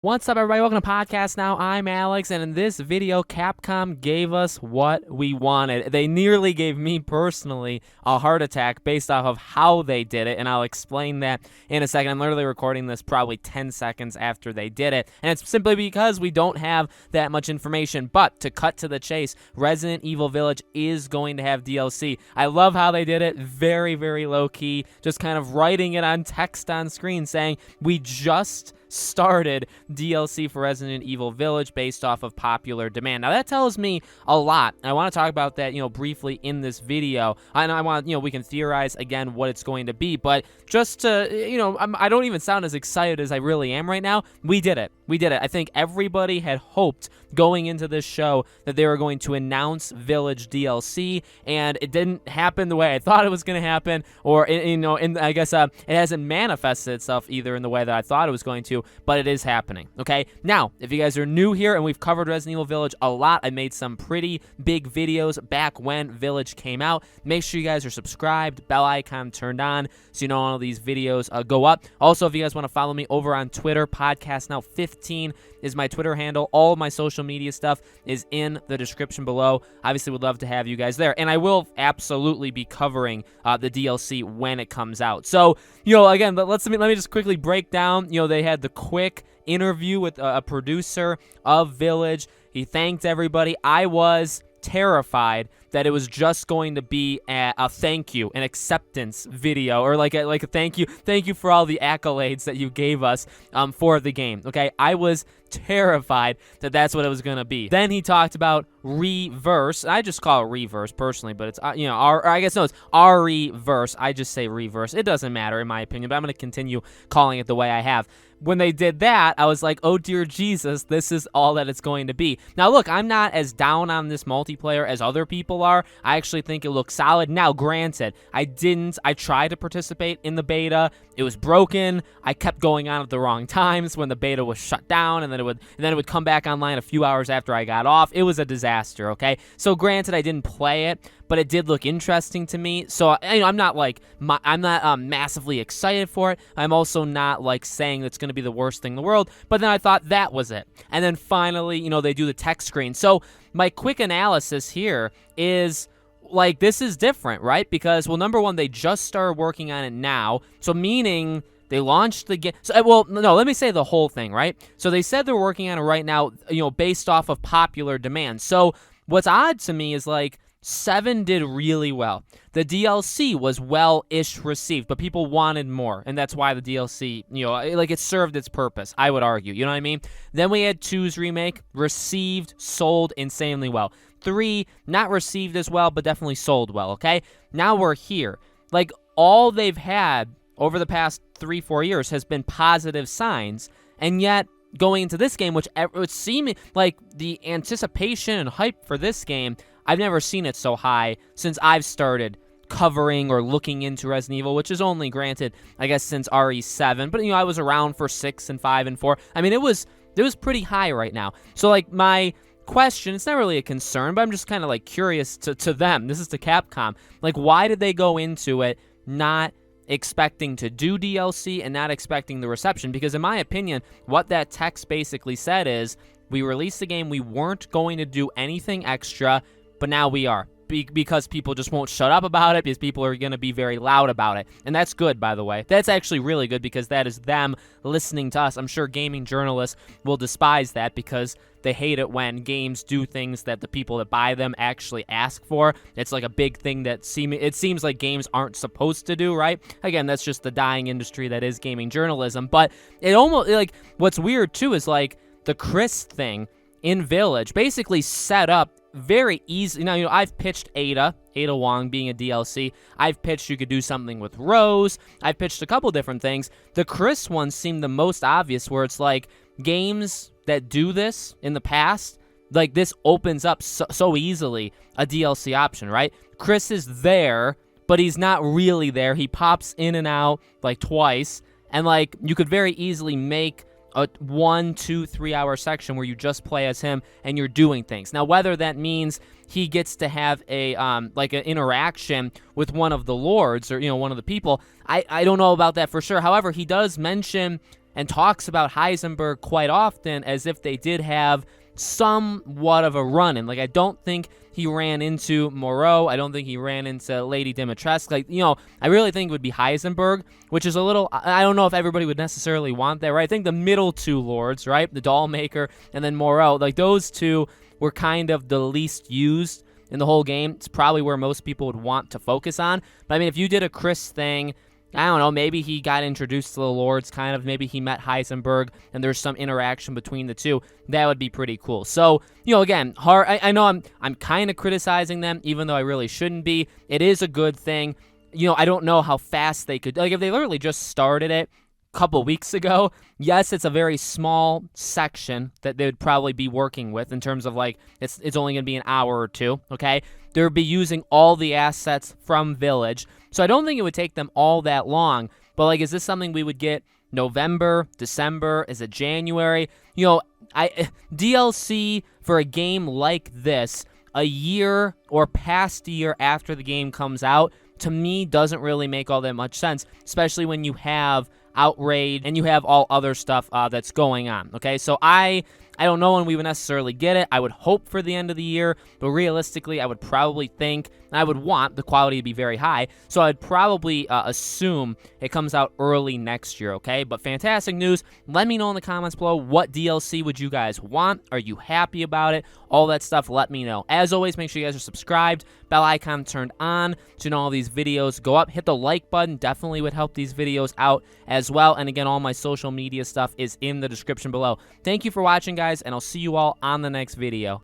What's up, everybody? Welcome to Podcast Now. I'm Alex, and in this video, Capcom gave us what we wanted. They nearly gave me personally a heart attack based off of how they did it, and I'll explain that in a second. I'm literally recording this probably 10 seconds after they did it, and it's simply because we don't have that much information. But to cut to the chase, Resident Evil Village is going to have DLC. I love how they did it. Very, very low-key, just kind of writing it on text on screen saying, we just started DLC for Resident Evil Village based off of popular demand. Now that tells me a lot. I want to talk about that, briefly in this video. And I want, we can theorize again what it's going to be, but just to, I don't even sound as excited as I really am right now. We did it. We did it. I think everybody had hoped going into this show that they were going to announce Village DLC, and it didn't happen the way I thought it was going to happen, or, I guess it hasn't manifested itself either in the way that I thought it was going to, but it is happening, okay? Now, if you guys are new here, and we've covered Resident Evil Village a lot, I made some pretty big videos back when Village came out. Make sure you guys are subscribed, bell icon turned on, so you know all of these videos go up. Also, if you guys want to follow me over on Twitter, Podcast Now 15 is my Twitter handle. All of my social media stuff is in the description below. Obviously, would love to have you guys there, and I will absolutely be covering the DLC when it comes out. So, again, let me just quickly break down. They had the quick interview with a producer of Village. He thanked everybody. I was terrified that it was just going to be a thank you, an acceptance video, or like a thank you for all the accolades that you gave us for the game. Okay, I was terrified that that's what it was gonna be. Then he talked about Reverse. I just call it Reverse personally, but it's it's Reverse. I just say Reverse. It doesn't matter in my opinion, but I'm gonna continue calling it the way I have. When they did that, I was like, oh dear Jesus, this is all that it's going to be. Now look, I'm not as down on this multiplayer as other people are. I actually think it looks solid. Now granted, I tried to participate in the beta. It was broken. I kept going on at the wrong times when the beta was shut down, and then it would come back online a few hours after I got off. It was a disaster, okay? So granted, I didn't play it, but it did look interesting to me. So I'm not massively excited for it. I'm also not like saying it's going to be the worst thing in the world. But then I thought that was it. And then finally, they do the text screen. So my quick analysis here is, like, this is different, right? Because, well, number one, they just started working on it now. So meaning they launched the game. So, well, no, let me say the whole thing, right? So they said they're working on it right now, based off of popular demand. So what's odd to me is, like, 7 did really well. The DLC was well-ish received, but people wanted more, and that's why the DLC, it served its purpose, I would argue, you know what I mean? Then we had 2's remake, received, sold insanely well. 3, not received as well, but definitely sold well, okay? Now we're here. Like, all they've had over the past 3-4 years has been positive signs, and yet going into this game, which would seem like the anticipation and hype for this game, I've never seen it so high since I've started covering or looking into Resident Evil, which is only, granted, I guess, since RE7. But, I was around for 6 and 5 and 4. I mean, it was pretty high right now. So, like, my question, it's not really a concern, but I'm just kind of, like, curious to them. This is to Capcom. Like, why did they go into it not expecting to do DLC and not expecting the reception? Because in my opinion, what that text basically said is, we released the game, we weren't going to do anything extra, but now we are, because people just won't shut up about it, because people are going to be very loud about it. And that's good, by the way. That's actually really good, because that is them listening to us. I'm sure gaming journalists will despise that, because they hate it when games do things that the people that buy them actually ask for. It's like a big thing that it seems like games aren't supposed to do, right? Again, that's just the dying industry that is gaming journalism. But it almost, like, what's weird too is, like, the Chris thing in Village basically set up very easy. Now, I've pitched Ada Wong being a DLC. I've pitched you could do something with Rose. I've pitched a couple different things. The Chris one seemed the most obvious, where it's like games that do this in the past, like, this opens up so easily a DLC option, right? Chris is there, but he's not really there. He pops in and out like twice, and like you could very easily make a 1, 2, 3 hour section where you just play as him and you're doing things. Now, whether that means he gets to have a like an interaction with one of the lords or one of the people, I don't know about that for sure. However, he does mention and talks about Heisenberg quite often as if they did have somewhat of a run-in. Like, I don't think he ran into Moreau. I don't think he ran into Lady Dimitrescu. Like, you know, I really think it would be Heisenberg, which is a little, I don't know if everybody would necessarily want that, right? I think the middle two lords, right? The doll maker and then Moreau, like those two were kind of the least used in the whole game. It's probably where most people would want to focus on. But I mean, if you did a Chris thing, I don't know, maybe he got introduced to the Lords, kind of. Maybe he met Heisenberg, and there's some interaction between the two. That would be pretty cool. So, you know, again, I know I'm kind of criticizing them, even though I really shouldn't be. It is a good thing. You know, I don't know how fast they could, like, if they literally just started it a couple weeks ago, yes, it's a very small section that they would probably be working with in terms of, like, it's only going to be an hour or two, okay? They would be using all the assets from Village. So I don't think it would take them all that long. But, like, is this something we would get November, December? Is it January? You know, DLC for a game like this, a year or past a year after the game comes out, to me, doesn't really make all that much sense, especially when you have Outrage and you have all other stuff that's going on, okay? So I don't know when we would necessarily get it. I would hope for the end of the year, but realistically, I would probably think, I would want the quality to be very high, so I'd probably assume it comes out early next year, okay? But fantastic news. Let me know in the comments below, what DLC would you guys want? Are you happy about it? All that stuff, let me know. As always, make sure you guys are subscribed, bell icon turned on to know all these videos go up. Hit the like button, definitely would help these videos out as well. And again, all my social media stuff is in the description below. Thank you for watching, guys, and I'll see you all on the next video.